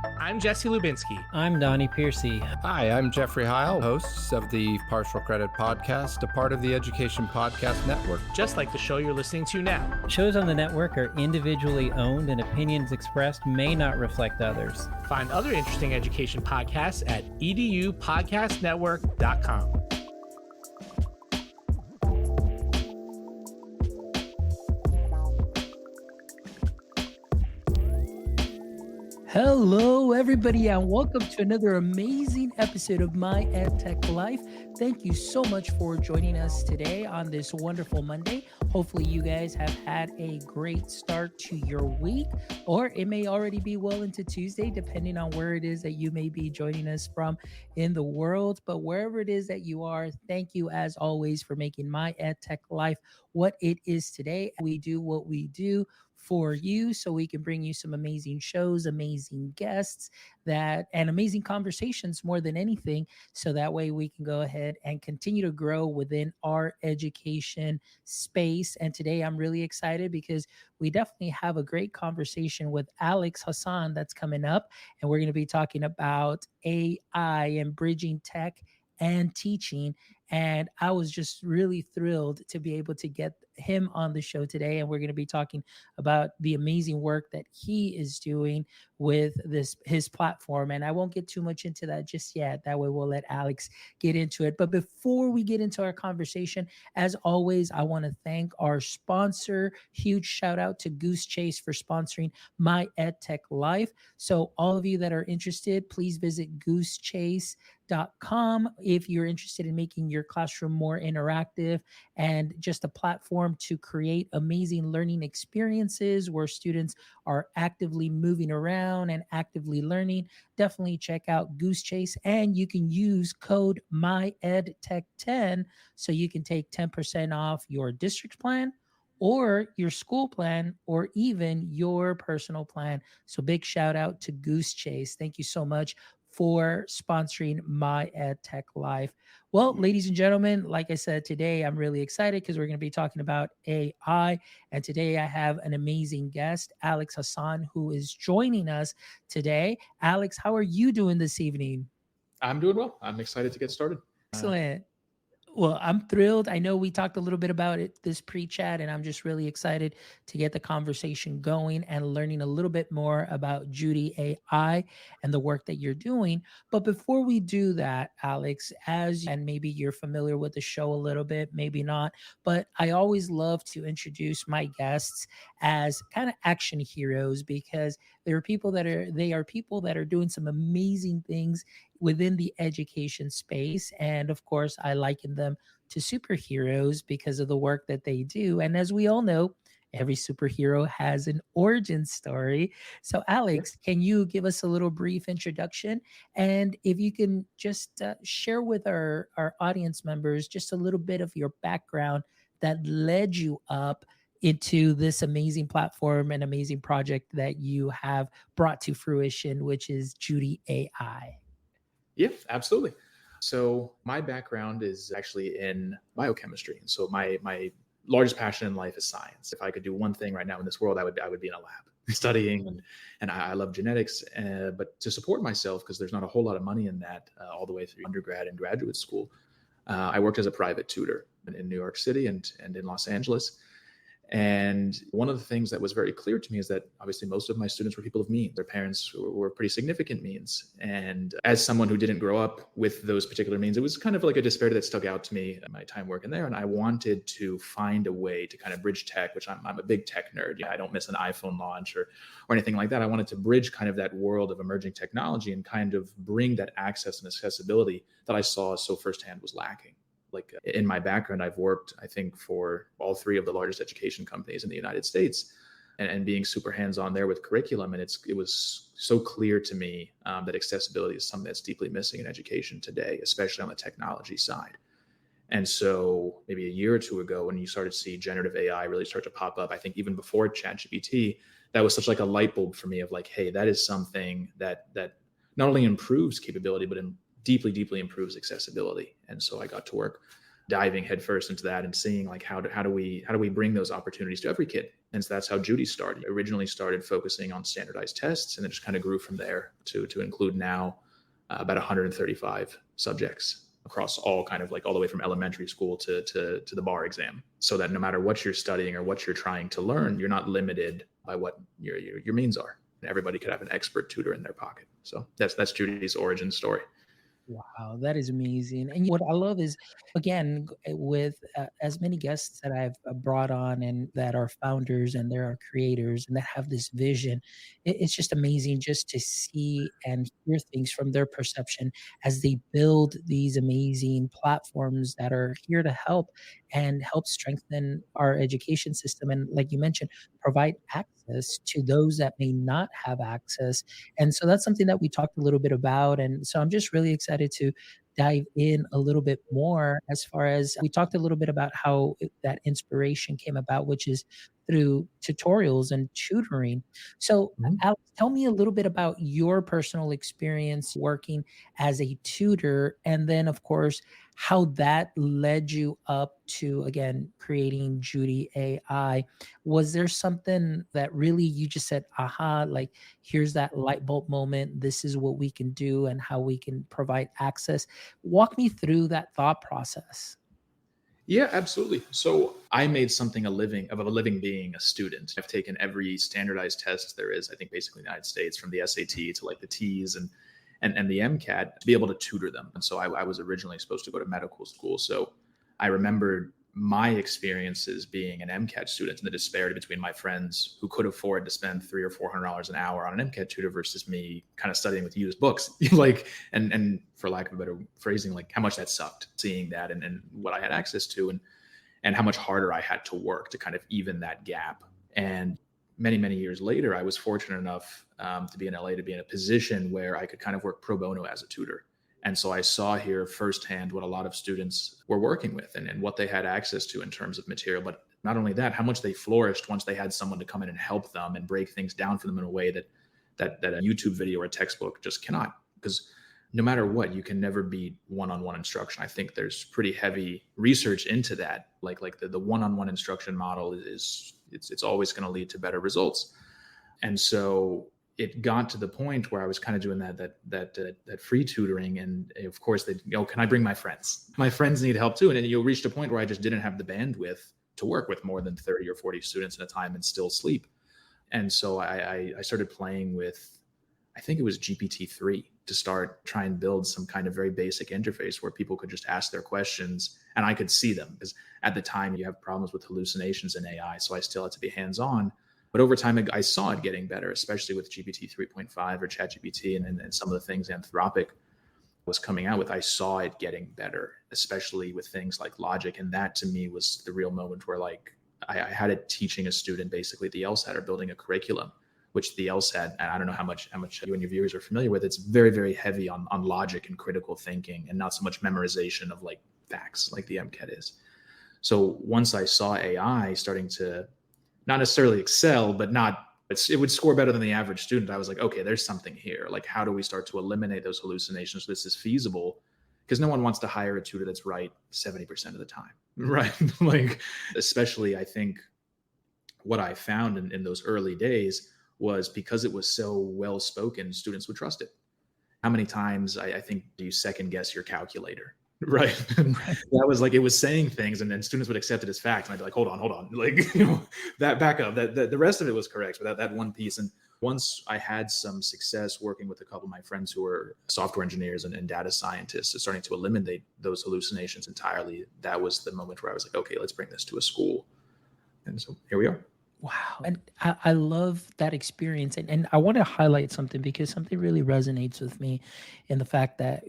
I'm Jesse Lubinsky. I'm Donnie Piercy. Hi, I'm Jeffrey Heil, hosts of the Partial Credit Podcast, a part of the Education Podcast Network. Just like the show you're listening to now. Shows on the network are individually owned and opinions expressed may not reflect others. Find other interesting education podcasts at edupodcastnetwork.com. Hello, everybody, and welcome to another amazing episode of My EdTech Life. Thank you so much for joining us today on this wonderful Monday. Hopefully, you guys have had a great start to your week, or it may already be well into Tuesday, depending on where it is that you may be joining us from in the world. But wherever it is that you are, thank you as always for making My EdTech Life what it is today. We do what we do for you so we can bring you some amazing shows, amazing guests, and amazing conversations more than anything, so that way we can go ahead and continue to grow within our education space. And today I'm really excited because we definitely have a great conversation with Alex Hassan that's coming up, and we're going to be talking about AI and bridging tech and teaching. And I was just really thrilled to be able to get him on the show today. And we're going to be talking about the amazing work that he is doing with his platform. And I won't get too much into that just yet. That way we'll let Alex get into it. But before we get into our conversation, as always, I want to thank our sponsor. Huge shout out to Goose Chase for sponsoring My EdTech Life. So all of you that are interested, please visit goosechase.com if you're interested in making your classroom more interactive and just a platform to create amazing learning experiences where students are actively moving around and actively learning. Definitely check out Goose Chase, and you can use code MyEdTech10 so you can take 10% off your district plan or your school plan, or even your personal plan. So big shout out to Goose Chase. Thank you so much for sponsoring My EdTech Life. Well, ladies and gentlemen, like I said, today I'm really excited because we're going to be talking about AI. And today I have an amazing guest, Alex Hassan, who is joining us today. Alex, how are you doing this evening? I'm doing well. I'm excited to get started. Excellent. Well, I'm thrilled. I know we talked a little bit about it this pre-chat, and I'm just really excited to get the conversation going and learning a little bit more about Judie AI and the work that you're doing. But before we do that, Alex, and maybe you're familiar with the show a little bit, maybe not, but I always love to introduce my guests as kind of action heroes, because they are people that are doing some amazing things within the education space. And of course, I liken them to superheroes because of the work that they do. And as we all know, every superhero has an origin story. So Alex, can you give us a little brief introduction? And if you can just share with our audience members just a little bit of your background that led you up into this amazing platform and amazing project that you have brought to fruition, which is Judie AI. Yeah, absolutely. So my background is actually in biochemistry. And so my largest passion in life is science. If I could do one thing right now in this world, I would be in a lab studying, and I love genetics. But to support myself, because there's not a whole lot of money in that all the way through undergrad and graduate school, I worked as a private tutor in New York City and in Los Angeles. And one of the things that was very clear to me is that obviously most of my students were people of means. Their parents were pretty significant means. And as someone who didn't grow up with those particular means, it was kind of like a disparity that stuck out to me at my time working there. And I wanted to find a way to kind of bridge tech, which I'm a big tech nerd. I don't miss an iPhone launch or anything like that. I wanted to bridge kind of that world of emerging technology and kind of bring that access and accessibility that I saw so firsthand was lacking. Like in my background, I've worked, I think, for all three of the largest education companies in the United States, and being super hands-on there with curriculum. And it was so clear to me that accessibility is something that's deeply missing in education today, especially on the technology side. And so maybe a year or two ago, when you started to see generative AI really start to pop up, I think even before ChatGPT, that was such like a light bulb for me of like, hey, that is something that not only improves capability, but deeply improves accessibility. And so I got to work diving headfirst into that and seeing like how do we bring those opportunities to every kid. And so that's how Judie started. Originally started focusing on standardized tests, and then just kind of grew from there to include now about 135 subjects across all kind of like all the way from elementary school to the bar exam, so that no matter what you're studying or what you're trying to learn, you're not limited by what your means are. Everybody could have an expert tutor in their pocket. So that's Judie's origin story. Wow, that is amazing. And what I love is, again, with as many guests that I've brought on and that are founders and there are creators and that have this vision, it's just amazing just to see and hear things from their perception as they build these amazing platforms that are here to help and help strengthen our education system. And like you mentioned, provide access to those that may not have access. And so that's something that we talked a little bit about. And so I'm just really excited to dive in a little bit more as far as we talked a little bit about how that inspiration came about, which is through tutorials and tutoring. So, Mhm. Alex, tell me a little bit about your personal experience working as a tutor. And then, of course, how that led you up to, again, creating Judie AI. Was there something that really you just said, aha, like, here's that light bulb moment. This is what we can do and how we can provide access. Walk me through that thought process. Yeah, absolutely. So I made something a living being a student. I've taken every standardized test there is, I think, basically in the United States, from the SAT to like the T's and the MCAT, to be able to tutor them. And so I was originally supposed to go to medical school. So I remembered my experiences being an MCAT student and the disparity between my friends who could afford to spend $300 or $400 an hour on an MCAT tutor versus me kind of studying with used books. Like, and for lack of a better phrasing, like how much that sucked, seeing that and what I had access to and how much harder I had to work to kind of even that gap. And many years later, I was fortunate enough to be in LA, to be in a position where I could kind of work pro bono as a tutor. And so I saw here firsthand what a lot of students were working with and what they had access to in terms of material. But not only that, how much they flourished once they had someone to come in and help them and break things down for them in a way that a YouTube video or a textbook just cannot. Because no matter what, you can never beat one-on-one instruction. I think there's pretty heavy research into that. Like the one-on-one instruction model it's always going to lead to better results. And so it got to the point where I was kind of doing that free tutoring, and of course they go, "Can I bring my friends? My friends need help too." And then you'll reach a point where I just didn't have the bandwidth to work with more than 30 or 40 students at a time and still sleep. And so I started playing with, I think it was GPT-3, to start try and build some kind of very basic interface where people could just ask their questions and I could see them, because at the time you have problems with hallucinations in AI, so I still had to be hands-on. But over time, I saw it getting better, especially with GPT 3.5 or ChatGPT and some of the things Anthropic was coming out with. I saw it getting better, especially with things like logic. And that to me was the real moment where like I had it teaching a student basically the LSAT or building a curriculum, which the LSAT, and I don't know how much you and your viewers are familiar with, it's very heavy on logic and critical thinking and not so much memorization of like facts like the MCAT is. So once I saw AI starting to not necessarily excel, but it would score better than the average student, I was like, okay, there's something here. Like, how do we start to eliminate those hallucinations? This is feasible, because no one wants to hire a tutor that's right 70% of the time, right? Like, especially I think what I found in those early days was because it was so well spoken, students would trust it. How many times I think do you second guess your calculator? Right. That was like, it was saying things and then students would accept it as fact. And I'd be like, hold on. Like, that back up, that the rest of it was correct, but that one piece. And once I had some success working with a couple of my friends who were software engineers and data scientists, starting to eliminate those hallucinations entirely, that was the moment where I was like, okay, let's bring this to a school. And so here we are. Wow. And I love that experience. And I want to highlight something because something really resonates with me in the fact that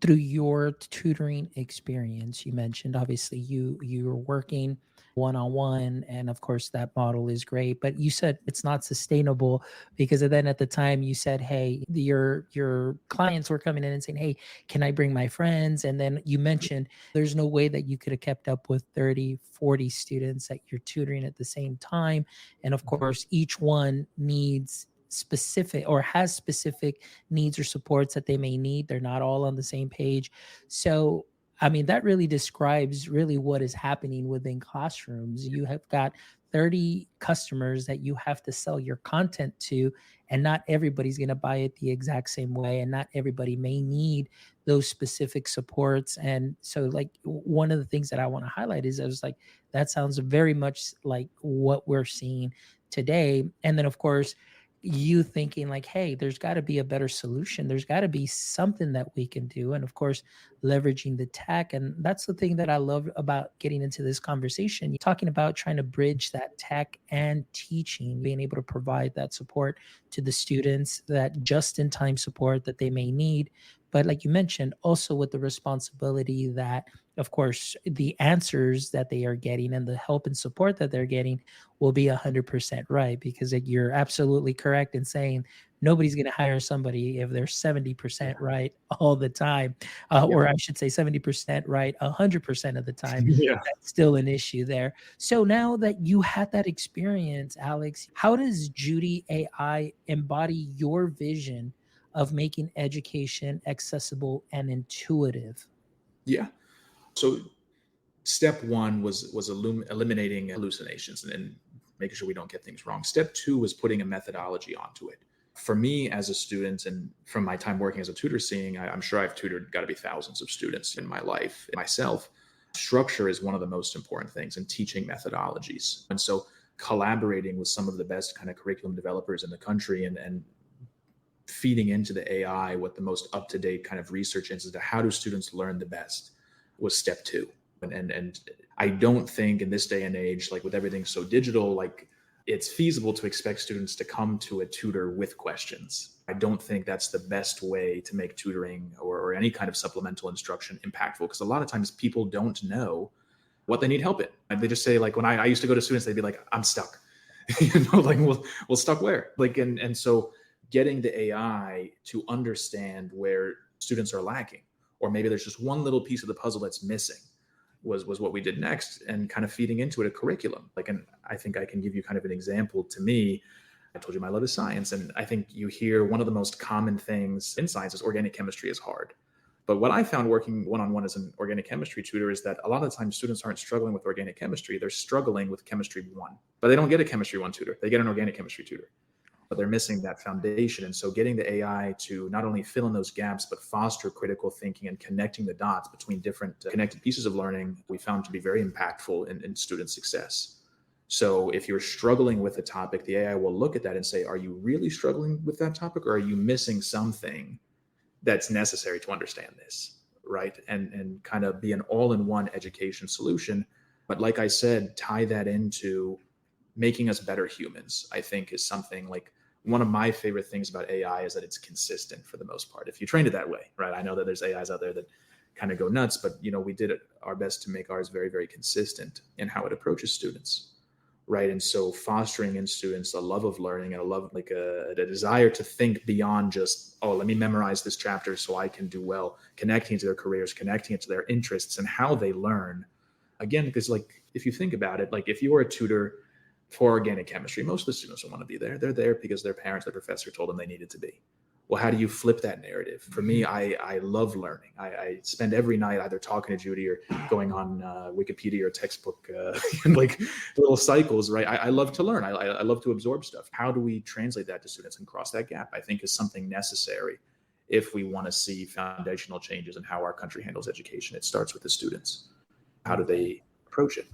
through your tutoring experience, you mentioned obviously you're working one-on-one, and of course that model is great, but you said it's not sustainable because then at the time you said, hey, your clients were coming in and saying, hey, can I bring my friends? And then you mentioned there's no way that you could have kept up with 30, 40 students that you're tutoring at the same time. And of course, each one needs specific or has specific needs or supports that they may need. They're not all on the same page. So I mean, that really describes really what is happening within classrooms. You have got 30 customers that you have to sell your content to, and not everybody's going to buy it the exact same way, and not everybody may need those specific supports. And so, like, one of the things that I want to highlight is I was like, that sounds very much like what we're seeing today. And then, of course, you thinking like, hey, there's got to be a better solution. There's got to be something that we can do. And of course, leveraging the tech. And that's the thing that I love about getting into this conversation. You're talking about trying to bridge that tech and teaching, being able to provide that support to the students, that just in time support that they may need. But like you mentioned, also with the responsibility that, of course, the answers that they are getting and the help and support that they're getting will be 100% right. Because you're absolutely correct in saying nobody's going to hire somebody if they're 70% right all the time, or I should say 70% right 100% of the time. Yeah. That's still an issue there. So now that you had that experience, Alex, how does Judie AI embody your vision of making education accessible and intuitive? Yeah. So step one was eliminating hallucinations and making sure we don't get things wrong. Step two was putting a methodology onto it. For me as a student, and from my time working as a tutor, I'm sure I've tutored got to be thousands of students in my life myself. Structure is one of the most important things in teaching methodologies. And so collaborating with some of the best kind of curriculum developers in the country and feeding into the AI what the most up-to-date kind of research is as to how do students learn the best was step two. And I don't think in this day and age, like with everything so digital, like it's feasible to expect students to come to a tutor with questions. I don't think that's the best way to make tutoring or any kind of supplemental instruction impactful, because a lot of times people don't know what they need help in. And they just say, like, when I used to go to students, they'd be like, I'm stuck. Like, well, stuck where? Like, and so getting the AI to understand where students are lacking, or maybe there's just one little piece of the puzzle that's missing, was what we did next, and kind of feeding into it a curriculum. Like, and I think I can give you kind of an example. To me, I told you my love is science, and I think you hear one of the most common things in science is organic chemistry is hard. But what I found working one-on-one as an organic chemistry tutor is that a lot of the time students aren't struggling with organic chemistry, they're struggling with chemistry 1. But they don't get a chemistry 1 tutor, they get an organic chemistry tutor. But they're missing that foundation. And so getting the AI to not only fill in those gaps, but foster critical thinking and connecting the dots between different connected pieces of learning, we found to be very impactful in student success. So if you're struggling with a topic, the AI will look at that and say, are you really struggling with that topic, or are you missing something that's necessary to understand this, right? And kind of be an all-in-one education solution. But like I said, tie that into making us better humans, I think is something like, one of my favorite things about AI is that it's consistent for the most part. If you train it that way, right? I know that there's AIs out there that kind of go nuts, but we did our best to make ours very, very consistent in how it approaches students, right? And so fostering in students a love of learning and a desire to think beyond just, oh, let me memorize this chapter so I can do well, connecting to their careers, connecting it to their interests and how they learn. Again, because like, if you think about it, like if you were a tutor for organic chemistry, most of the students don't want to be there. They're there because their parents, their professor told them they needed to be. Well, how do you flip that narrative? For me, I love learning. I spend every night either talking to Judie or going on Wikipedia or textbook and like little cycles, right? I love to learn. I love to absorb stuff. How do we translate that to students and cross that gap? I think is something necessary if we want to see foundational changes in how our country handles education. It starts with the students. How do they approach it?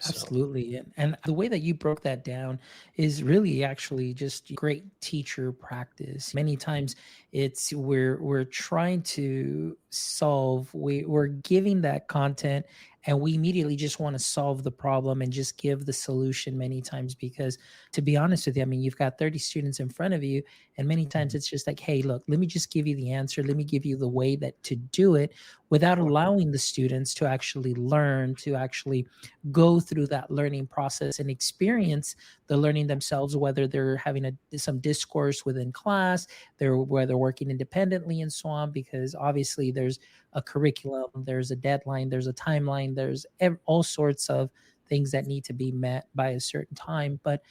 Absolutely. And the way that you broke that down is really actually just great teacher practice. Many times it's we're trying to solve, we're giving that content and we immediately just want to solve the problem and just give the solution many times, because to be honest with you, I mean, you've got 30 students in front of you, and many times it's just like, hey, look, let me just give you the answer. Let me give you the way that to do it, without allowing the students to actually learn, to actually go through that learning process and experience the learning themselves, whether they're having some discourse within class, whether they're working independently and so on, because obviously there's a curriculum, there's a deadline, there's a timeline, there's all sorts of things that need to be met by a certain time. But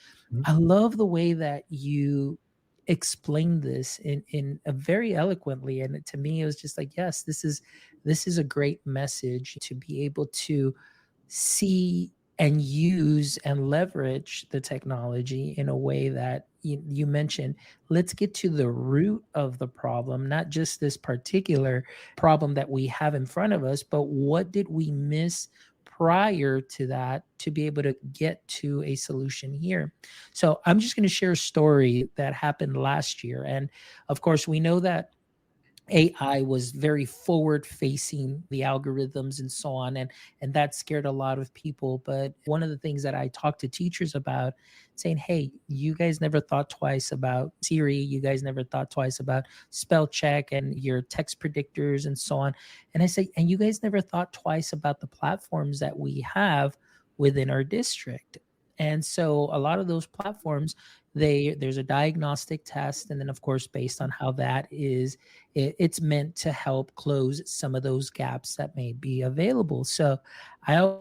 I love the way that you explained this in a very eloquently, and to me it was just like, yes, this is a great message to be able to see and use and leverage the technology in a way that you mentioned. Let's get to the root of the problem, not just this particular problem that we have in front of us, but what did we miss prior to that to be able to get to a solution here. So I'm just going to share a story that happened last year. And of course, we know that AI was very forward facing, the algorithms and so on, and that scared a lot of people. But one of the things that I talked to teachers about, saying, hey, you guys never thought twice about Siri, you guys never thought twice about spell check and your text predictors and so on. And I say, and you guys never thought twice about the platforms that we have within our district. And so a lot of those platforms, there's a diagnostic test, and then of course based on how that is, it's meant to help close some of those gaps that may be available. So I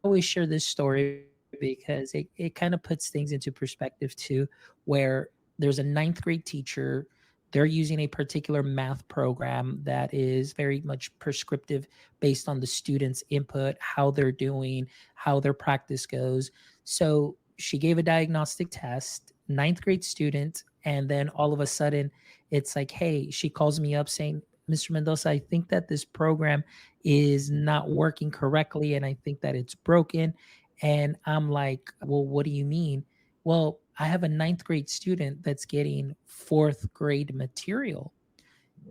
always share this story because it kind of puts things into perspective too, where there's a ninth grade teacher. They're using a particular math program that is very much prescriptive based on the students' input, how they're doing, how their practice goes. So she gave a diagnostic test, ninth grade student, and then all of a sudden it's like, hey, she calls me up saying, Mr. Mendoza, I think that this program is not working correctly and I think that it's broken. And I'm like, well, what do you mean? Well, I have a ninth grade student that's getting fourth grade material.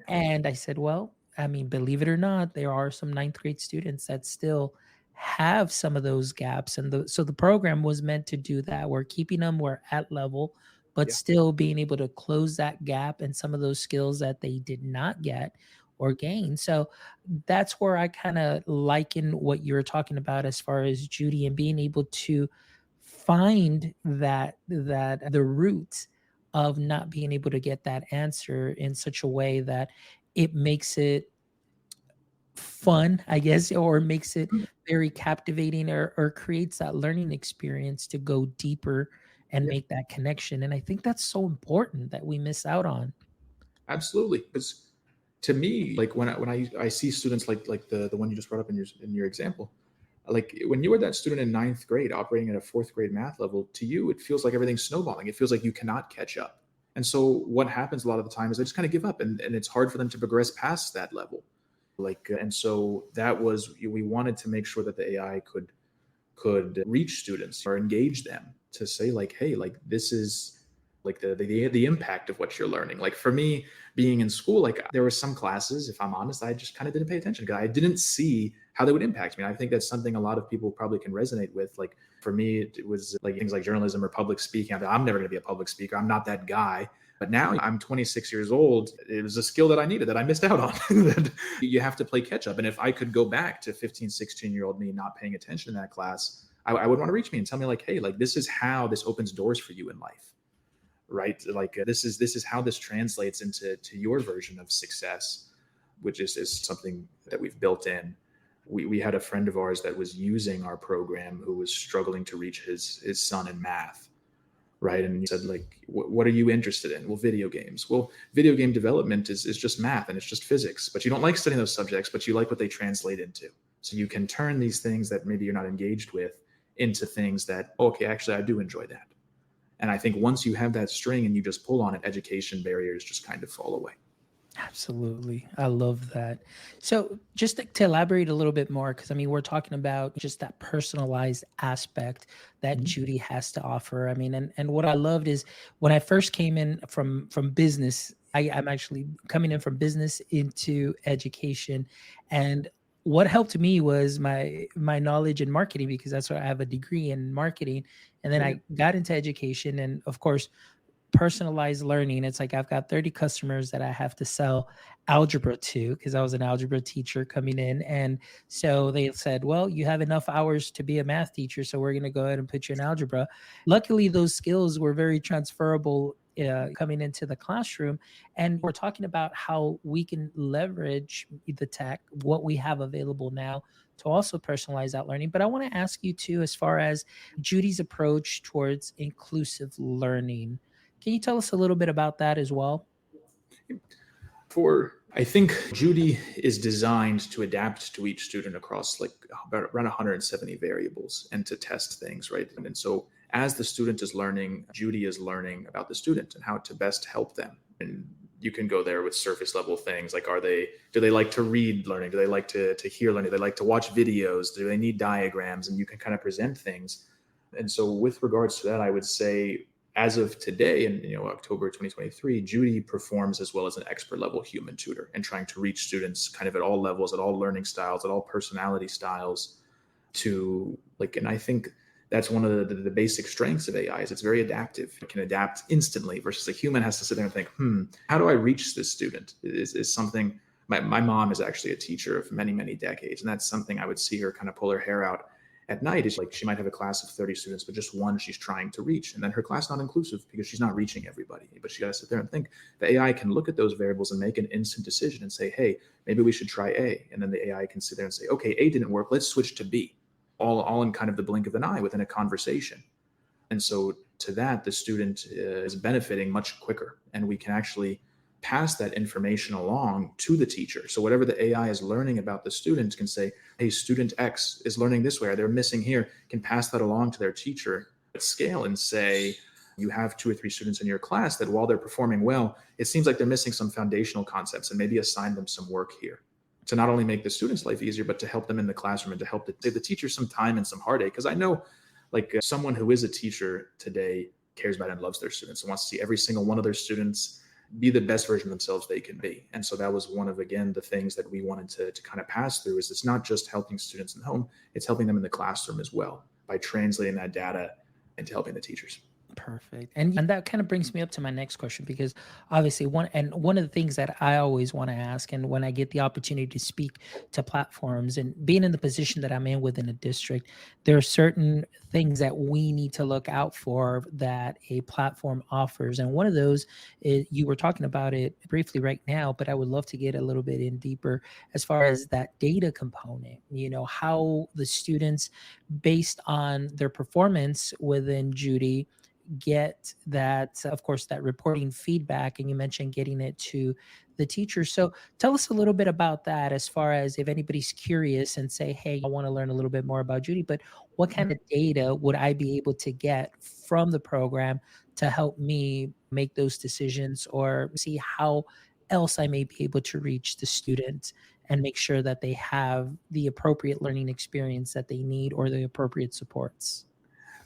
And I said, well, I mean, believe it or not, there are some ninth grade students that still have some of those gaps. And so the program was meant to do that. We're keeping them where at level, but Yeah. still being able to close that gap and some of those skills that they did not get or gain. So that's where I kind of liken what you were talking about as far as Judy and being able to find that the roots of not being able to get that answer in such a way that it makes it fun, I guess, or makes it Mm. very captivating, or creates that learning experience to go deeper and Yeah. make that connection. And I think that's so important that we miss out on. Absolutely. Because to me, like when I see students like the one you just brought up in your example, like when you were that student in ninth grade operating at a fourth grade math level, to you it feels like everything's snowballing. It feels like you cannot catch up. And so what happens a lot of the time is they just kind of give up, and it's hard for them to progress past that level. And so that was, we wanted to make sure that the AI could reach students or engage them to say like, hey, like this is like the impact of what you're learning. Like for me, being in school, like there were some classes, if I'm honest, I just kind of didn't pay attention because I didn't see how they would impact me. And I think that's something a lot of people probably can resonate with. Like for me, it was like things like journalism or public speaking. I'm never going to be a public speaker. I'm not that guy. But now I'm 26 years old. It was a skill that I needed that I missed out on. That you have to play catch up. And if I could go back to 15, 16-year-old me not paying attention in that class, I would want to reach me and tell me like, hey, like this is how this opens doors for you in life, right? Like this is how this translates into your version of success, which is something that we've built in. We had a friend of ours that was using our program who was struggling to reach his son in math, right? And he said like, what are you interested in? Well, video games. Well, video game development is just math and it's just physics, but you don't like studying those subjects, but you like what they translate into. So you can turn these things that maybe you're not engaged with into things that, okay, actually I do enjoy that. And I think once you have that string and you just pull on it, education barriers just kind of fall away. Absolutely. I love that. So, just to elaborate a little bit more, because I mean, we're talking about just that personalized aspect that Mhm. Judy has to offer. I mean, and what I loved is when I first came in from business, I'm actually coming in from business into education. And what helped me was my knowledge in marketing, because that's what I have a degree in marketing. And then Yeah. I got into education, and of course, personalized learning. It's like I've got 30 customers that I have to sell algebra to because I was an algebra teacher coming in. And so they said, well, you have enough hours to be a math teacher, so we're going to go ahead and put you in algebra. Luckily, those skills were very transferable coming into the classroom. And we're talking about how we can leverage the tech, what we have available now, to also personalize that learning. But I want to ask you too, as far as Judy's approach towards inclusive learning, Can you tell us a little bit about that as well? I think Judie is designed to adapt to each student across like about around 170 variables and to test things, right? And so as the student is learning, Judie is learning about the student and how to best help them. And you can go there with surface level things like do they like to read learning? Do they like to hear learning? Do they like to watch videos? Do they need diagrams? And you can kind of present things. And so with regards to that, I would say as of today in October 2023, Judie performs as well as an expert level human tutor and trying to reach students kind of at all levels, at all learning styles, at all personality styles to like, and I think that's one of the basic strengths of AI is it's very adaptive. It can adapt instantly versus a human has to sit there and think, how do I reach this student? Is something, my mom is actually a teacher of many, many decades. And that's something I would see her kind of pull her hair out at night is like she might have a class of 30 students, but just one she's trying to reach. And then her class not inclusive because she's not reaching everybody. But she got to sit there and think the AI can look at those variables and make an instant decision and say, hey, maybe we should try A. And then the AI can sit there and say, okay, A didn't work. Let's switch to B. All in kind of the blink of an eye within a conversation. And so to that, the student is benefiting much quicker. And we can actually pass that information along to the teacher. So whatever the AI is learning about the student can say, hey, student X is learning this way, or they're missing here, can pass that along to their teacher at scale and say, you have 2 or 3 students in your class that while they're performing well, it seems like they're missing some foundational concepts and maybe assign them some work here to not only make the student's life easier, but to help them in the classroom and to help save the teacher some time and some heartache. Because I know like someone who is a teacher today cares about and loves their students and wants to see every single one of their students be the best version of themselves they can be. And so that was one of, again, the things that we wanted to kind of pass through is it's not just helping students in home, it's helping them in the classroom as well by translating that data into helping the teachers. Perfect. And that kind of brings me up to my next question, because obviously one of the things that I always want to ask, and when I get the opportunity to speak to platforms and being in the position that I'm in within a district, there are certain things that we need to look out for that a platform offers. And one of those is, you were talking about it briefly right now, but I would love to get a little bit in deeper as far as that data component, how the students, based on their performance within Judie, get that, of course, that reporting feedback. And you mentioned getting it to the teacher. So tell us a little bit about that, as far as if anybody's curious and say, hey, I want to learn a little bit more about Judie, but what kind of data would I be able to get from the program to help me make those decisions, or see how else I may be able to reach the student and make sure that they have the appropriate learning experience that they need or the appropriate supports?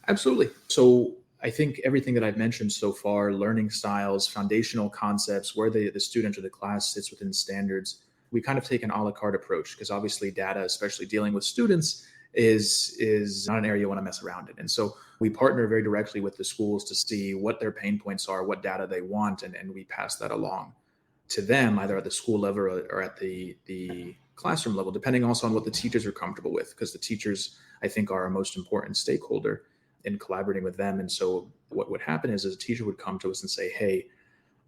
Absolutely. So I think everything that I've mentioned so far, learning styles, foundational concepts, where the student or the class sits within standards, we kind of take an a la carte approach because obviously data, especially dealing with students, is not an area you want to mess around in. And so we partner very directly with the schools to see what their pain points are, what data they want, and we pass that along to them either at the school level or at the classroom level, depending also on what the teachers are comfortable with, because the teachers, I think, are our most important stakeholder in collaborating with them. And so what would happen is a teacher would come to us and say, hey,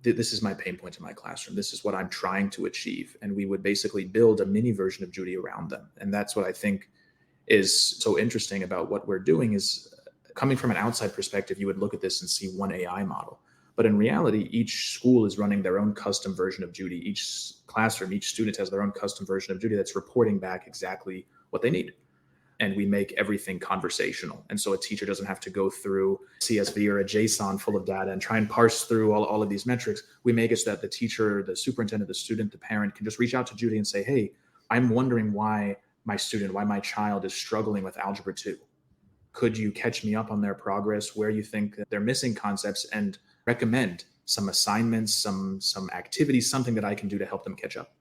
this is my pain point in my classroom. This is what I'm trying to achieve. And we would basically build a mini version of Judie around them. And that's what I think is so interesting about what we're doing is coming from an outside perspective, you would look at this and see one AI model. But in reality, each school is running their own custom version of Judie. Each classroom, each student has their own custom version of Judie that's reporting back exactly what they need. And we make everything conversational. And so a teacher doesn't have to go through CSV or a JSON full of data and try and parse through all of these metrics. We make it so that the teacher, the superintendent, the student, the parent can just reach out to Judie and say, hey, I'm wondering why my child is struggling with Algebra 2. Could you catch me up on their progress, where you think that they're missing concepts, and recommend some assignments, some activities, something that I can do to help them catch up.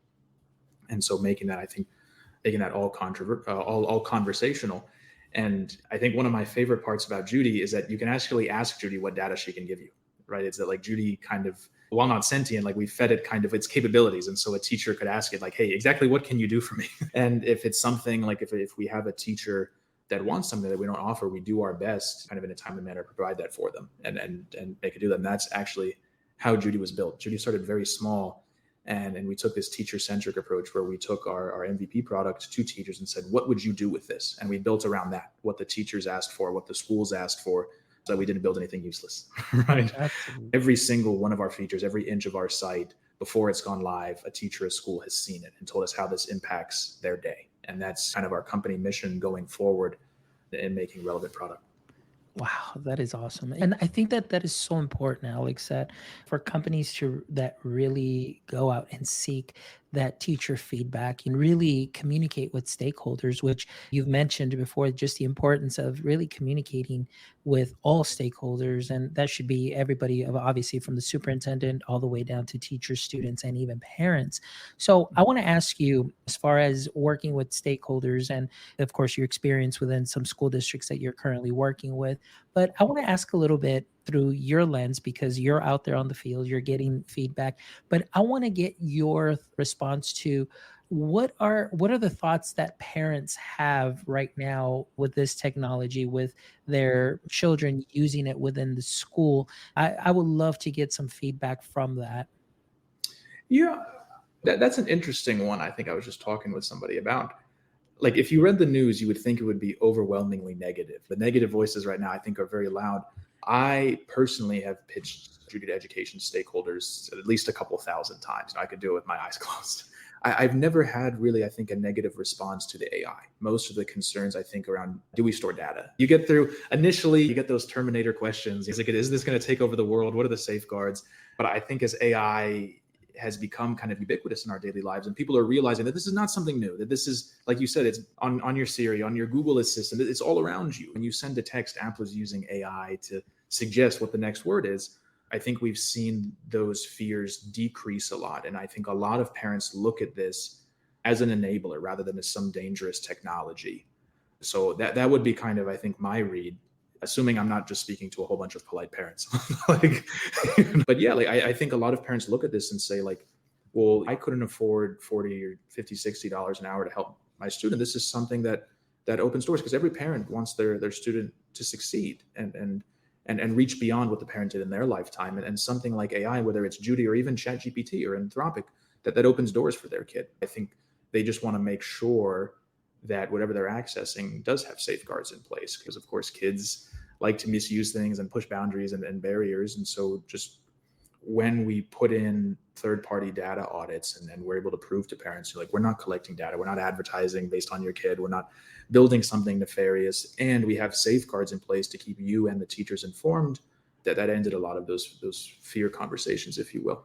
And so making that all conversational. And I think one of my favorite parts about Judie is that you can actually ask Judie what data she can give you, right? It's that like Judie kind of, while not sentient, like we fed it kind of its capabilities. And so a teacher could ask it like, hey, exactly what can you do for me? And if it's something like, if we have a teacher that wants something that we don't offer, we do our best kind of in a timely manner to provide that for them and make it do that. And that's actually how Judie was built. Judie started very small. And we took this teacher-centric approach where we took our MVP product to teachers and said, what would you do with this? And we built around that, what the teachers asked for, what the schools asked for, so we didn't build anything useless, right? Absolutely. Every single one of our features, every inch of our site, before it's gone live, a teacher at school has seen it and told us how this impacts their day. And that's kind of our company mission going forward in making relevant product. Wow, that is awesome. And I think that that is so important, Alex, that for companies that really go out and seek that teacher feedback and really communicate with stakeholders, which you've mentioned before, just the importance of really communicating with all stakeholders. And that should be everybody, obviously from the superintendent all the way down to teachers, students, and even parents. So I want to ask you, as far as working with stakeholders and of course your experience within some school districts that you're currently working with, but I want to ask a little bit through your lens because you're out there on the field, you're getting feedback, but I want to get your response to what are the thoughts that parents have right now with this technology, with their children using it within the school. I would love to get some feedback from that. Yeah, that's an interesting one. I think I was just talking with somebody about. Like, if you read the news, you would think it would be overwhelmingly negative. The negative voices right now, I think, are very loud. I personally have pitched Judie to education stakeholders at least a couple thousand times. I could do it with my eyes closed. I've never had really, I think, a negative response to the AI. Most of the concerns, I think, around, do we store data? You get through, initially, you get those Terminator questions. It's like, is this going to take over the world? What are the safeguards? But I think as AI has become kind of ubiquitous in our daily lives, and people are realizing that this is not something new, that this is, like you said, it's on your Siri, on your Google Assistant, it's all around you. When you send a text, Apple is using AI to suggest what the next word is. I think we've seen those fears decrease a lot. And I think a lot of parents look at this as an enabler rather than as some dangerous technology. So that would be kind of, I think, my read, assuming I'm not just speaking to a whole bunch of polite parents. But yeah, like I think a lot of parents look at this and say, like, well, I couldn't afford $40 or $50, $60 an hour to help my student. This is something that opens doors, because every parent wants their student to succeed and reach beyond what the parent did in their lifetime. And something like AI, whether it's Judie or even ChatGPT or Anthropic, that opens doors for their kid. I think they just want to make sure that whatever they're accessing does have safeguards in place, because of course kids like to misuse things and push boundaries and barriers. And so just when we put in third-party data audits and we're able to prove to parents, like, we're not collecting data, we're not advertising based on your kid, we're not building something nefarious, and we have safeguards in place to keep you and the teachers informed, that ended a lot of those fear conversations, if you will.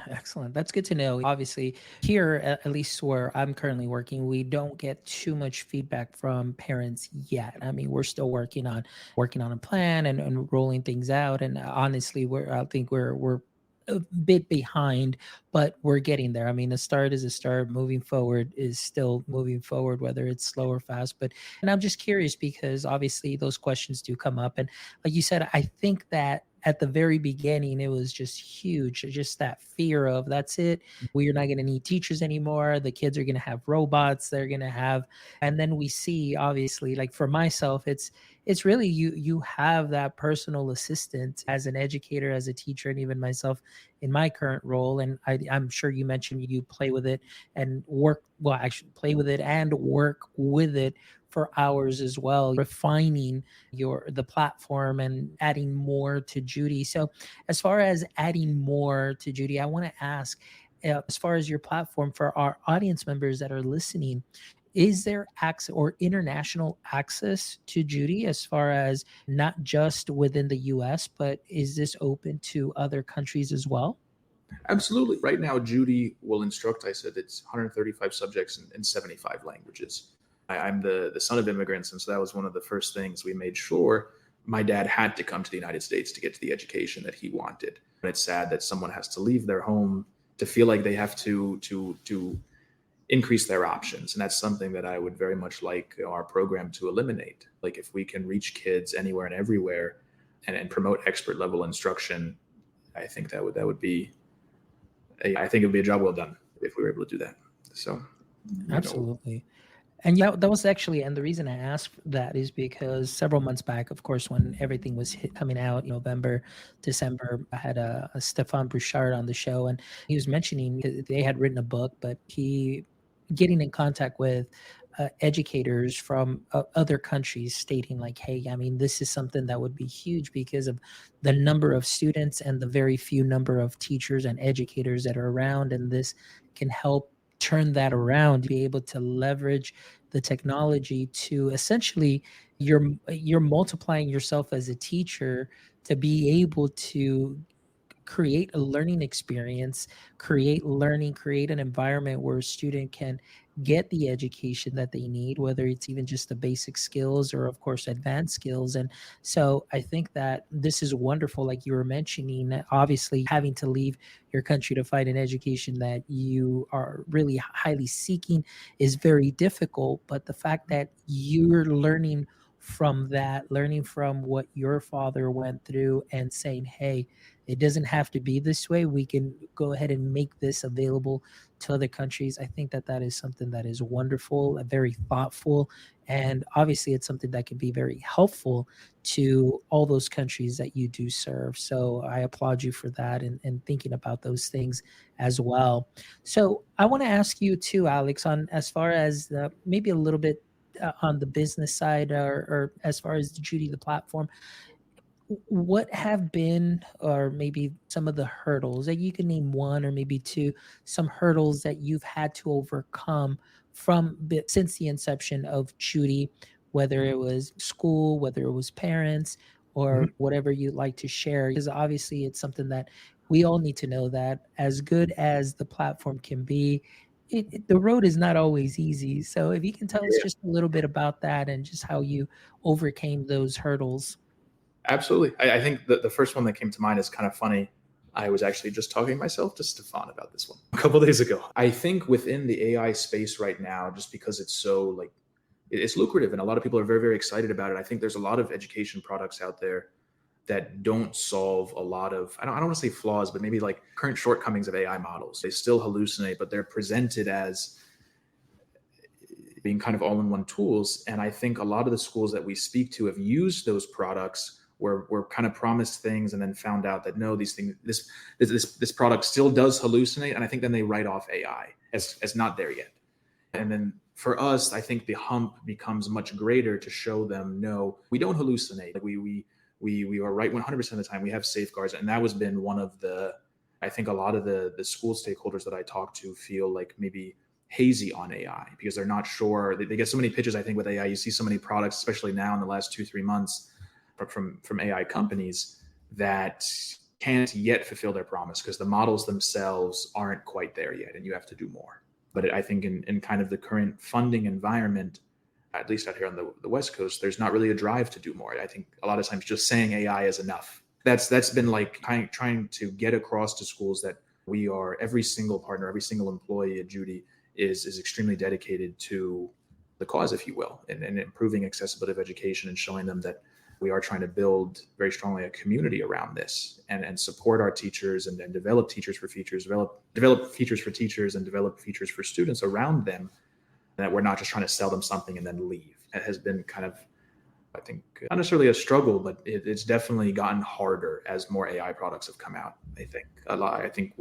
Excellent. That's good to know. Obviously, here, at least where I'm currently working, we don't get too much feedback from parents yet. I mean, we're still working on a plan and rolling things out. And honestly, I think we're a bit behind, but we're getting there. I mean, a start is a start. Moving forward is still moving forward, whether it's slow or fast. And I'm just curious because obviously those questions do come up. And like you said, I think that at the very beginning, it was just huge. Just that fear of, that's it. We're not going to need teachers anymore. The kids are going to have robots. They're going to have, and then we see, obviously, like for myself, it's really you have that personal assistant as an educator, as a teacher, and even myself in my current role. And I'm sure you mentioned you play with it and actually play with it and work with it for hours as well, refining the platform and adding more to Judie. So as far as adding more to Judie, I want to ask, as far as your platform for our audience members that are listening, is there access or international access to Judie, as far as not just within the US, but is this open to other countries as well? Absolutely. Right now, Judie will instruct, I said, it's 135 subjects in 75 languages. I'm the son of immigrants, and so that was one of the first things we made sure. My dad had to come to the United States to get to the education that he wanted. And it's sad that someone has to leave their home to feel like they have to increase their options. And that's something that I would very much like our program to eliminate. Like, if we can reach kids anywhere and everywhere and promote expert level instruction, I think that would be I think it would be a job well done if we were able to do that. So Absolutely. And yeah, that was actually, and the reason I asked that is because several months back, of course, when everything was coming out, November, December, I had a Stefan Bouchard on the show, and he was mentioning they had written a book, but he getting in contact with educators from other countries stating like, hey, I mean, this is something that would be huge because of the number of students and the very few number of teachers and educators that are around, and this can help turn that around, be able to leverage the technology to essentially you're multiplying yourself as a teacher to be able to create a learning experience, create an environment where a student can get the education that they need, whether it's even just the basic skills or, of course, advanced skills. And so I think that this is wonderful. Like you were mentioning, that obviously having to leave your country to find an education that you are really highly seeking is very difficult. But the fact that you're learning from that, learning from what your father went through and saying, hey, it doesn't have to be this way. We can go ahead and make this available to other countries. I think that that is something that is wonderful, very thoughtful, and obviously it's something that can be very helpful to all those countries that you do serve. So I applaud you for that and thinking about those things as well. So I want to ask you too, Alex, on as far as maybe a little bit on the business side, or as far as Judy, the platform, what have been, or maybe some of the hurdles that you can name one or maybe two, some hurdles that you've had to overcome since the inception of Judy, whether it was school, whether it was parents, or Mhm. whatever you'd like to share? Because obviously it's something that we all need to know, that as good as the platform can be, the road is not always easy. So if you can tell us just a little bit about that and just how you overcame those hurdles. Absolutely. I think the first one that came to mind is kind of funny. I was actually just talking to myself to Stefan about this one a couple days ago. I think within the AI space right now, just because it's so like it's lucrative and a lot of people are very, very excited about it. I think there's a lot of education products out there that don't solve a lot of I don't want to say flaws, but maybe like current shortcomings of AI models. They still hallucinate, but they're presented as being kind of all-in-one tools. And I think a lot of the schools that we speak to have used those products where we're kind of promised things and then found out that no, these things, this product still does hallucinate. And I think then they write off AI as not there yet. And then for us, I think the hump becomes much greater to show them, no, we don't hallucinate. Like we are right 100% of the time. We have safeguards. And that has been one of I think a lot of the school stakeholders that I talk to feel like maybe hazy on AI because they're not sure. They get so many pitches, I think, with AI. You see so many products, especially now in the last 2-3 months from AI companies that can't yet fulfill their promise because the models themselves aren't quite there yet and you have to do more. But I think in kind of the current funding environment, at least out here on the West Coast, there's not really a drive to do more. I think a lot of times just saying AI is enough. That's been like trying to get across to schools that we are, every single partner, every single employee at Judie is extremely dedicated to the cause, if you will, and improving accessibility of education and showing them that we are trying to build very strongly a community around this and support our teachers and develop teachers for features, develop features for teachers and develop features for students around them. And that we're not just trying to sell them something and then leave. It has been kind of, I think, not necessarily a struggle, but it's definitely gotten harder as more AI products have come out. I think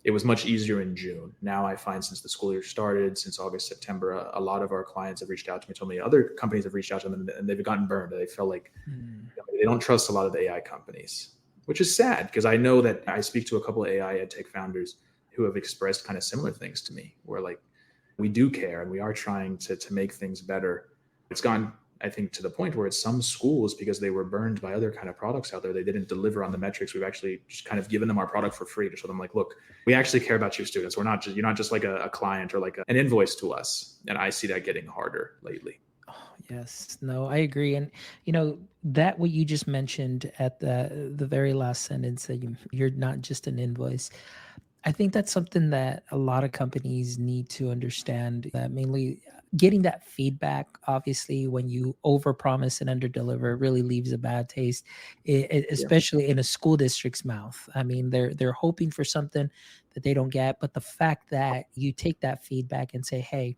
it was much easier in June. Now I find since the school year started, since August, September, a lot of our clients have reached out to me, told me other companies have reached out to them and they've gotten burned. They feel like they don't trust a lot of the AI companies, which is sad because I know that I speak to a couple of AI ed tech founders who have expressed kind of similar things to me where like we do care and we are trying to make things better. It's gone, I think, to the point where it's some schools, because they were burned by other kind of products out there, they didn't deliver on the metrics. We've actually just kind of given them our product for free to show them like, look, we actually care about your students. You're not just like a client or like an invoice to us. And I see that getting harder lately. Oh, yes, no, I agree. And that what you just mentioned at the very last sentence, that you're not just an invoice. I think that's something that a lot of companies need to understand, that mainly getting that feedback, obviously, when you overpromise and underdeliver really leaves a bad taste, especially in a school district's mouth. I mean, they're hoping for something that they don't get, but the fact that you take that feedback and say, hey,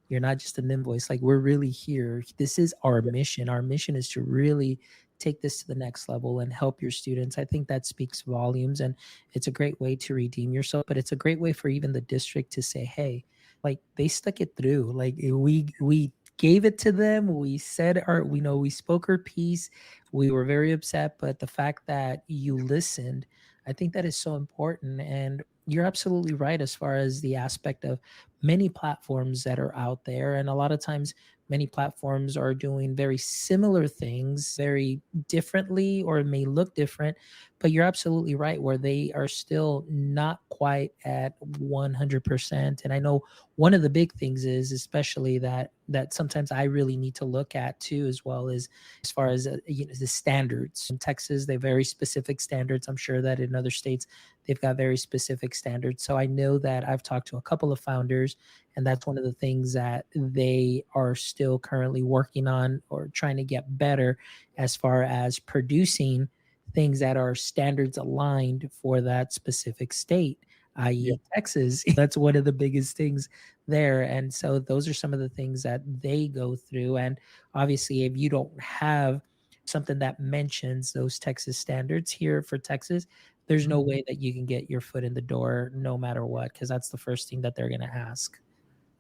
you're not just an invoice. Like, we're really here. This is our mission. Our mission is to really take this to the next level and help your students. I think that speaks volumes, and it's a great way to redeem yourself, but it's a great way for even the district to say, hey, like they stuck it through. Like we gave it to them. We said we spoke our piece. We were very upset, but the fact that you listened, I think that is so important. And you're absolutely right as far as the aspect of many platforms that are out there. And a lot of times, many platforms are doing very similar things very differently, or it may look different, but you're absolutely right where they are still not quite at 100%. And I know one of the big things is especially that sometimes I really need to look at too, as well as far as the standards. In Texas, they have very specific standards. I'm sure that in other states they've got very specific standards. So I know that I've talked to a couple of founders, and that's one of the things that they are still currently working on or trying to get better as far as producing things that are standards aligned for that specific state, Yeah. i.e. Texas. That's one of the biggest things there. And so those are some of the things that they go through. And obviously, if you don't have something that mentions those Texas standards here for Texas, there's no way that you can get your foot in the door no matter what, because that's the first thing that they're going to ask.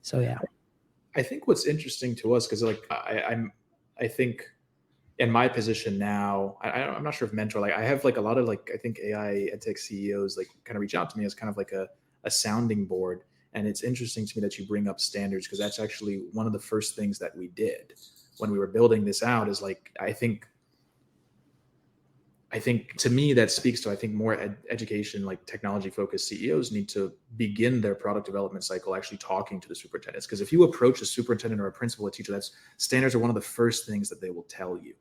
So yeah. I think what's interesting to us, because like I think in my position now, I'm not sure if mentor, like I have like a lot of like, I think AI edtech CEOs like kind of reach out to me as kind of like a sounding board. And it's interesting to me that you bring up standards, because that's actually one of the first things that we did when we were building this out is like, I think to me that speaks to, I think more education, like technology focused CEOs need to begin their product development cycle actually talking to the superintendents. Because if you approach a superintendent or a principal, a teacher, that's standards are one of the first things that they will tell you.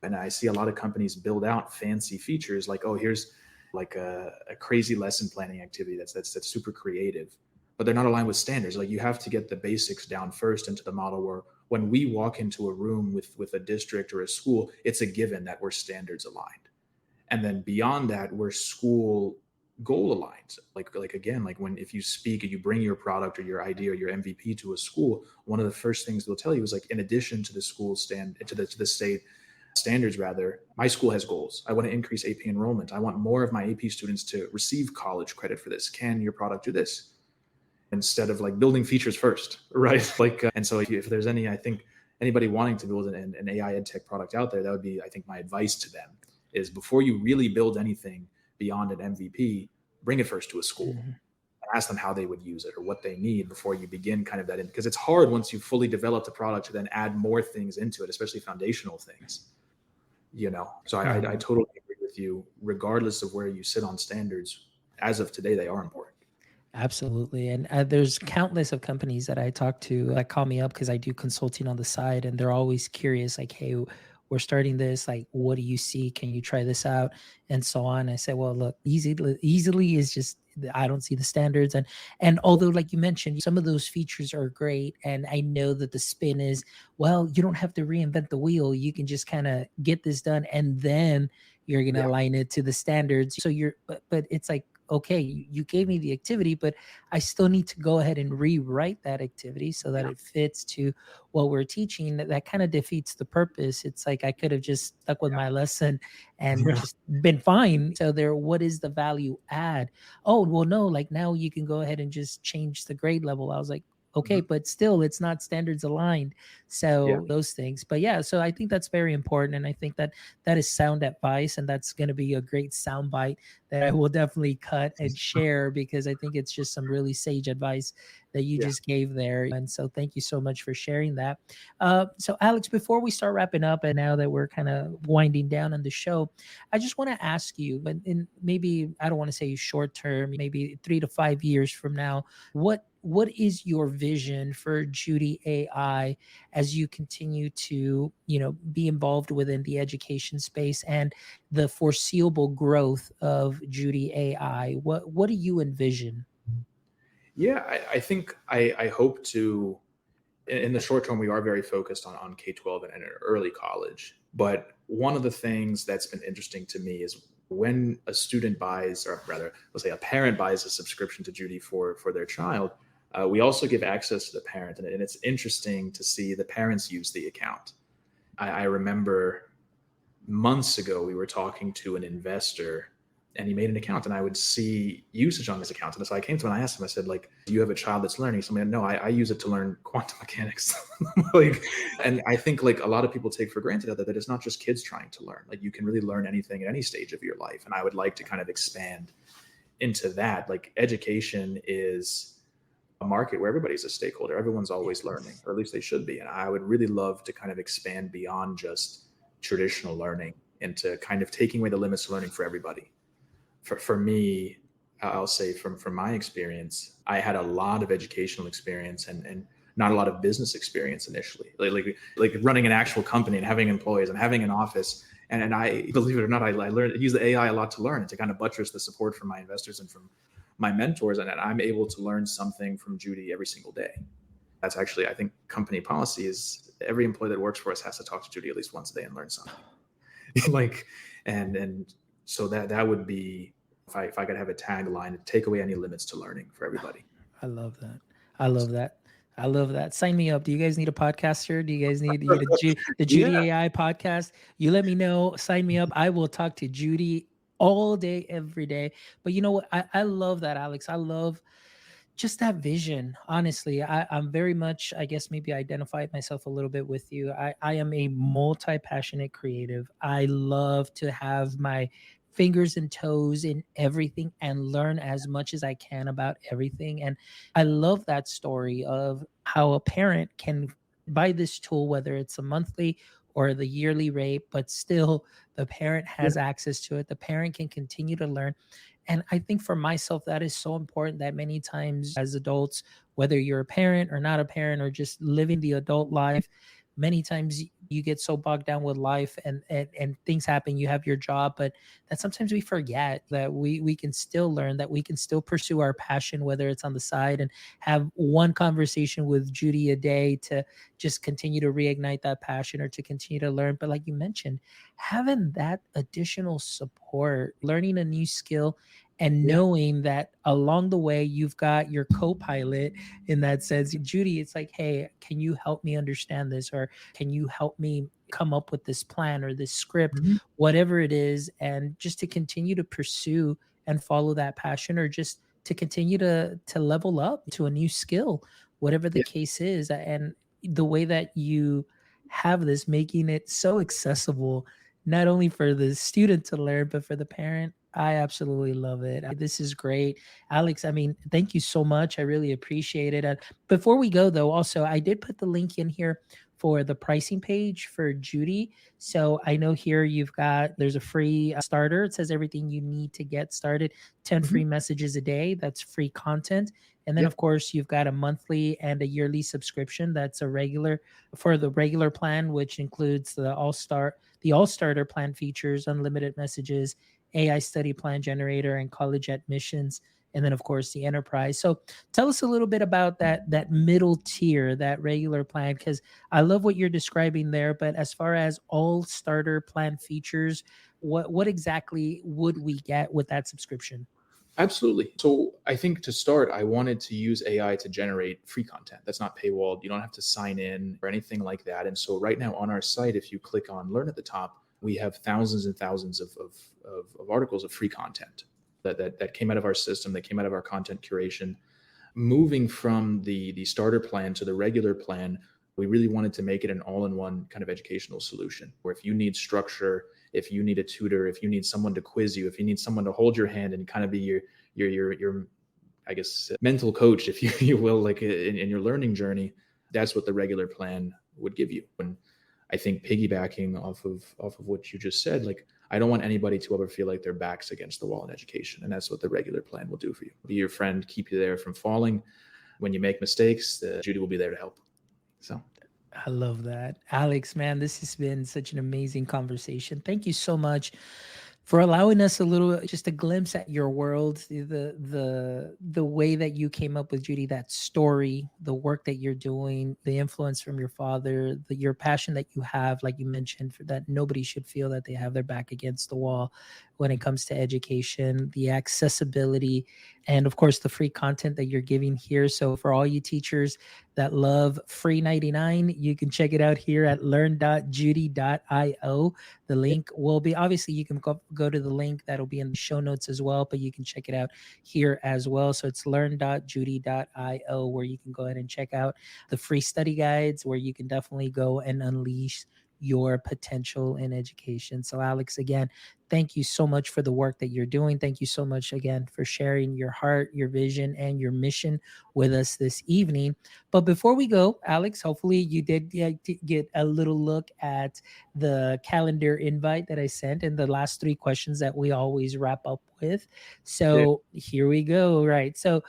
And I see a lot of companies build out fancy features like, oh, here's like a crazy lesson planning activity that's super creative, but they're not aligned with standards. Like you have to get the basics down first into the model where when we walk into a room with a district or a school, it's a given that we're standards aligned. And then beyond that, we're school goal aligned. Like again, like when if you speak and you bring your product or your idea or your MVP to a school, one of the first things they'll tell you is like, in addition to the school to the state standards, rather, my school has goals. I want to increase AP enrollment. I want more of my AP students to receive college credit for this. Can your product do this? Instead of like building features first, right? Like, and so if there's any, I think anybody wanting to build an AI ed tech product out there, that would be, I think, my advice to them is before you really build anything beyond an MVP, bring it first to a school. Mhm. Ask them how they would use it or what they need before you begin kind of that in, because it's hard once you've fully developed a product to then add more things into it, especially foundational things, So I totally agree with you. Regardless of where you sit on standards, as of today, they are important. Absolutely. And there's countless of companies that I talk to that call me up because I do consulting on the side, and they're always curious, like, hey, we're starting this. Like, what do you see? Can you try this out? And so on. I say, well, look, easily is just, I don't see the standards. And although, like you mentioned, some of those features are great. And I know that the spin is, well, you don't have to reinvent the wheel. You can just kind of get this done. And then you're going to align it to the standards. So but it's like, okay, you gave me the activity, but I still need to go ahead and rewrite that activity so that it fits to what we're teaching. That kind of defeats the purpose. It's like I could have just stuck with my lesson and just been fine. So what is the value add? Oh, well, no, like now you can go ahead and just change the grade level. I was like, okay, but still it's not standards aligned. So those things. But yeah, so I think that's very important. And I think that is sound advice. And that's going to be a great sound bite that I will definitely cut and share, because I think it's just some really sage advice that you just gave there. And so thank you so much for sharing that. So Alex, before we start wrapping up, and now that we're kind of winding down on the show, I just want to ask you, but in maybe, I don't want to say short term, maybe 3 to 5 years from now, what is your vision for Judie AI as you continue to, be involved within the education space and the foreseeable growth of Judie AI? What do you envision? Yeah, I think I hope to, in the short term, we are very focused on K-12 and early college. But one of the things that's been interesting to me is when a student buys, or rather, let's say a parent buys a subscription to Judie for their child, we also give access to the parent. And it's interesting to see the parents use the account. I remember months ago, we were talking to an investor, and he made an account, and I would see usage on his account. And so I came to him and I asked him, I said, like, do you have a child that's learning? So no, I use it to learn quantum mechanics. Like, and I think like a lot of people take for granted that it's not just kids trying to learn. Like, you can really learn anything at any stage of your life. And I would like to kind of expand into that. Like, education is a market where everybody's a stakeholder. Everyone's always learning, or at least they should be. And I would really love to kind of expand beyond just traditional learning into kind of taking away the limits to learning for everybody. For me, I'll say from my experience, I had a lot of educational experience and not a lot of business experience initially, like running an actual company and having employees and having an office. And I, believe it or not, I learned, use the AI a lot to learn and to kind of buttress the support from my investors and from my mentors. And I'm able to learn something from Judie every single day. That's actually, I think, company policy is every employee that works for us has to talk to Judie at least once a day and learn something. Like, and so that would be, if I could have a tagline, take away any limits to learning for everybody. I love that. I love that. I love that. Sign me up. Do you guys need a podcaster? Do you guys need the Judie AI podcast? You let me know. Sign me up. I will talk to Judie all day, every day. But you know what? I love that, Alex. I love just that vision. Honestly, I'm very much, I guess maybe I identified myself a little bit with you. I am a multi-passionate creative. I love to have my fingers and toes in everything and learn as much as I can about everything. And I love that story of how a parent can buy this tool, whether it's a monthly or the yearly rate, but still the parent has access to it. The parent can continue to learn. And I think for myself, that is so important that many times as adults, whether you're a parent or not a parent or just living the adult life, many times you get so bogged down with life and things happen. You have your job, but that sometimes we forget that we can still learn, that we can still pursue our passion, whether it's on the side, and have one conversation with Judie a day to just continue to reignite that passion or to continue to learn. But like you mentioned, having that additional support, learning a new skill, and knowing that along the way you've got your co-pilot in that sense. Judie, it's like, hey, can you help me understand this, or can you help me come up with this plan or this script, whatever it is, and just to continue to pursue and follow that passion, or just to continue to level up to a new skill, whatever the case is. And the way that you have this, making it so accessible, not only for the student to learn, but for the parent. I absolutely love it. This is great. Alex, I mean, thank you so much. I really appreciate it. Before we go, though, also, I did put the link in here for the pricing page for Judie. So I know here there's a free starter. It says everything you need to get started, 10 free messages a day. That's free content. And then, of course, you've got a monthly and a yearly subscription. That's for the regular plan, which includes the all-starter plan features, unlimited messages, AI study plan generator, and college admissions, and then of course the enterprise. So tell us a little bit about that middle tier, that regular plan, because I love what you're describing there. But as far as all starter plan features, what exactly would we get with that subscription? Absolutely. So I think to start, I wanted to use AI to generate free content that's not paywalled. You don't have to sign in or anything like that. And so right now on our site, if you click on Learn at the top, we have thousands and thousands of articles of free content that came out of our system, that came out of our content curation. Moving from the starter plan to the regular plan, we really wanted to make it an all-in-one kind of educational solution, where if you need structure, if you need a tutor, if you need someone to quiz you, if you need someone to hold your hand and kind of be your I guess mental coach, if you will, like in your learning journey, that's what the regular plan would give you. And I think piggybacking off of what you just said, like, I don't want anybody to ever feel like their back's against the wall in education. And that's what the regular plan will do for you. Be your friend, keep you there from falling. When you make mistakes, Judie will be there to help. So I love that. Alex, man, this has been such an amazing conversation. Thank you so much for allowing us just a glimpse at your world, the way that you came up with Judie, that story, the work that you're doing, the influence from your father, your passion that you have, like you mentioned, for that nobody should feel that they have their back against the wall when it comes to education, the accessibility, and of course, the free content that you're giving here. So, for all you teachers that love free 99, you can check it out here at learn.judie.io. The link will be obviously, you can go to the link that'll be in the show notes as well, but you can check it out here as well. So, it's learn.judie.io, where you can go ahead and check out the free study guides, where you can definitely go and unleash your potential in education. So, Alex, again, thank you so much for the work that you're doing. Thank you so much again for sharing your heart, your vision, and your mission with us this evening. But before we go, Alex, hopefully you did get a little look at the calendar invite that I sent and the last three questions that we always wrap up with. So here we go. Right. So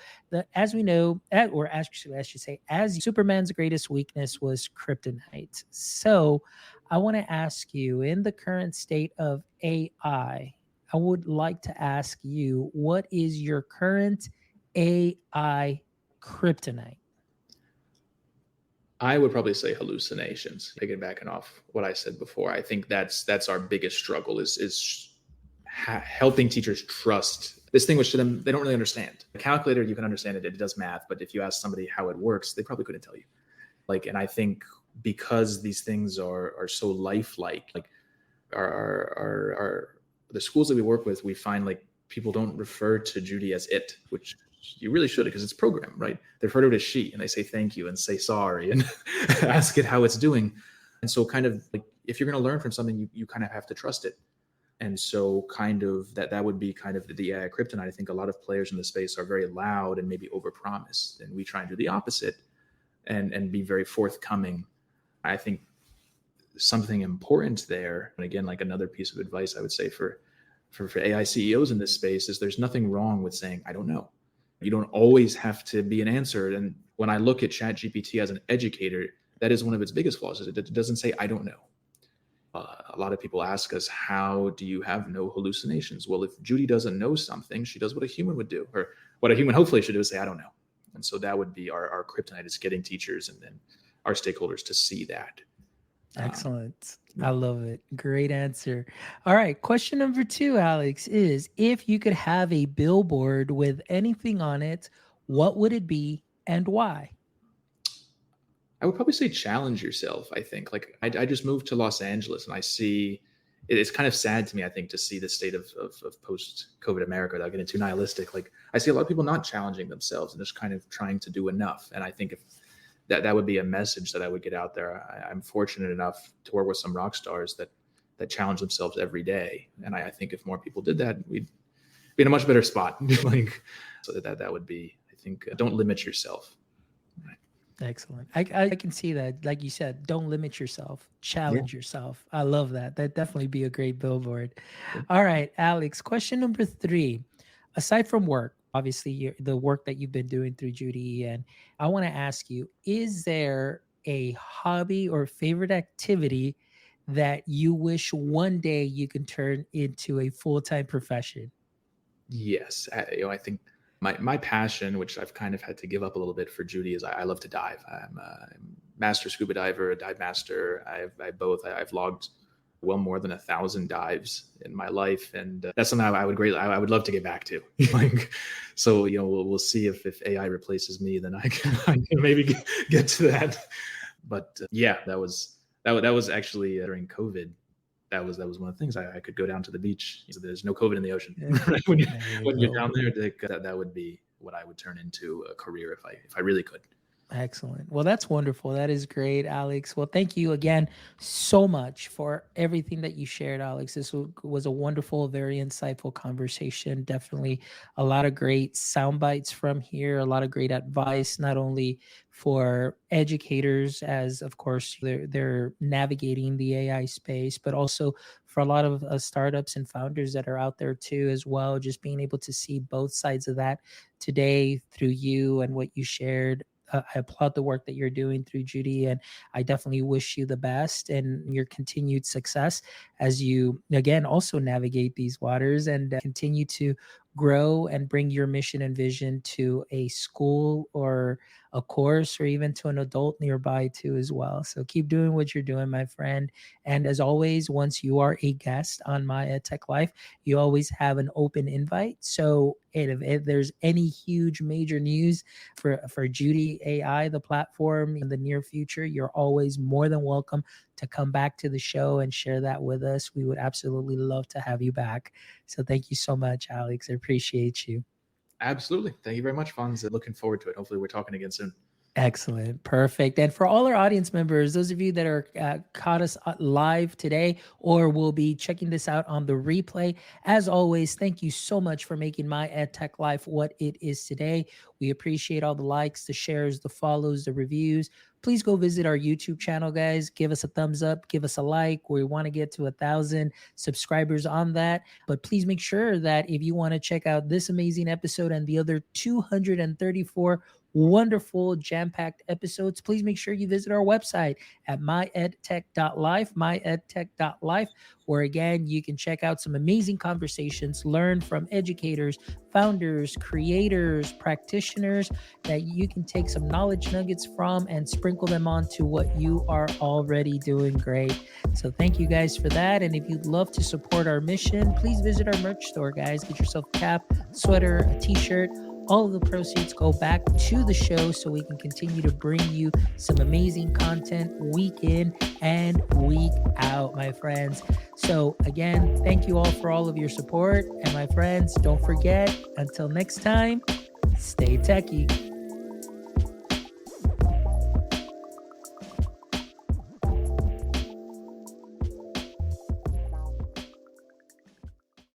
as we know, or actually I should say, as Superman's greatest weakness was kryptonite. So I want to ask you, in the current state of AI, I would like to ask you, what is your current AI kryptonite? I would probably say hallucinations. Piggybacking off what I said before, I think that's our biggest struggle is helping teachers trust this thing, which to them they don't really understand. A calculator, you can understand it; it does math. But if you ask somebody how it works, they probably couldn't tell you. And I think because these things are so lifelike, our the schools that we work with, we find people don't refer to Judie as it, which you really should, because it's programmed, right? They refer to it as she, and they say thank you and say sorry and ask it how it's doing. And so kind of if you're going to learn from something, you kind of have to trust it. And so kind of that would be kind of the AI kryptonite. I think a lot of players in the space are very loud and maybe overpromise, and we try and do the opposite and be very forthcoming. I think something important there, and again, another piece of advice I would say for AI CEOs in this space, is there's nothing wrong with saying, I don't know. You don't always have to be an answer. And when I look at ChatGPT as an educator, that is one of its biggest flaws, is it doesn't say, I don't know. A lot of people ask us, how do you have no hallucinations? Well, if Judie doesn't know something, she does what a human would do, or what a human hopefully should do, is say, I don't know. And so that would be our kryptonite, is getting teachers and then our stakeholders to see that. Excellent. I love it. Great answer. All right. Question number 2, Alex, is if you could have a billboard with anything on it, what would it be and why? I would probably say challenge yourself. I think I just moved to Los Angeles, and I see it's kind of sad to me, I think, to see the state of post-COVID America, without getting too nihilistic. I see a lot of people not challenging themselves and just kind of trying to do enough. And I think if that would be a message that I would get out there. I'm fortunate enough to work with some rock stars that challenge themselves every day. And I think if more people did that, we'd be in a much better spot. So that would be, I think, don't limit yourself. Excellent. I can see that. Like you said, don't limit yourself, challenge yourself. I love that. That'd definitely be a great billboard. All right, Alex, question number 3. Aside from work, obviously the work that you've been doing through Judie, and I want to ask you, is there a hobby or favorite activity that you wish one day you can turn into a full-time profession? Yes. I think my passion, which I've kind of had to give up a little bit for Judie, is I love to dive. I'm a master scuba diver, a dive master. I've logged well more than 1,000 dives in my life, and that's something I would love to get back to. So we'll see if AI replaces me, then I can maybe get to that. But that was actually during COVID. That was one of the things. I could go down to the beach. There's no COVID in the ocean. Right? When you're down there, that would be what I would turn into a career if I really could. Excellent. Well, that's wonderful. That is great, Alex. Well, thank you again so much for everything that you shared, Alex. This was a wonderful, very insightful conversation. Definitely a lot of great sound bites from here, a lot of great advice, not only for educators as, of course, they're navigating the AI space, but also for a lot of startups and founders that are out there too, as well. Just being able to see both sides of that today through you and what you shared. I applaud the work that you're doing through Judie, and I definitely wish you the best and your continued success as you, again, also navigate these waters and continue to grow and bring your mission and vision to a school or a course or even to an adult nearby too as well. So keep doing what you're doing, my friend. And as always, once you are a guest on My EdTech Life, you always have an open invite. So if there's any huge major news for Judie AI, the platform in the near future, you're always more than welcome to come back to the show and share that with us. We would absolutely love to have you back. So thank you so much, Alex. I appreciate you. Absolutely. Thank you very much, Fonz. Looking forward to it. Hopefully we're talking again soon. Excellent. Perfect. And for all our audience members, those of you that are caught us live today or will be checking this out on the replay, as always, thank you so much for making My EdTech Life what it is today. We appreciate all the likes, the shares, the follows, the reviews. Please go visit our YouTube channel, guys. Give us a thumbs up, give us a like. We want to get to 1,000 subscribers on that. But please make sure that if you want to check out this amazing episode and the other 234 wonderful jam-packed episodes, please make sure you visit our website at myedtech.life, where again you can check out some amazing conversations, learn from educators, founders, creators, practitioners that you can take some knowledge nuggets from and sprinkle them onto what you are already doing great. So thank you guys for that. And if you'd love to support our mission, please visit our merch store, guys. Get yourself a cap, sweater, a t-shirt. All of the proceeds go back to the show so we can continue to bring you some amazing content week in and week out, my friends. So again, thank you all for all of your support. And my friends, don't forget, until next time, stay techie.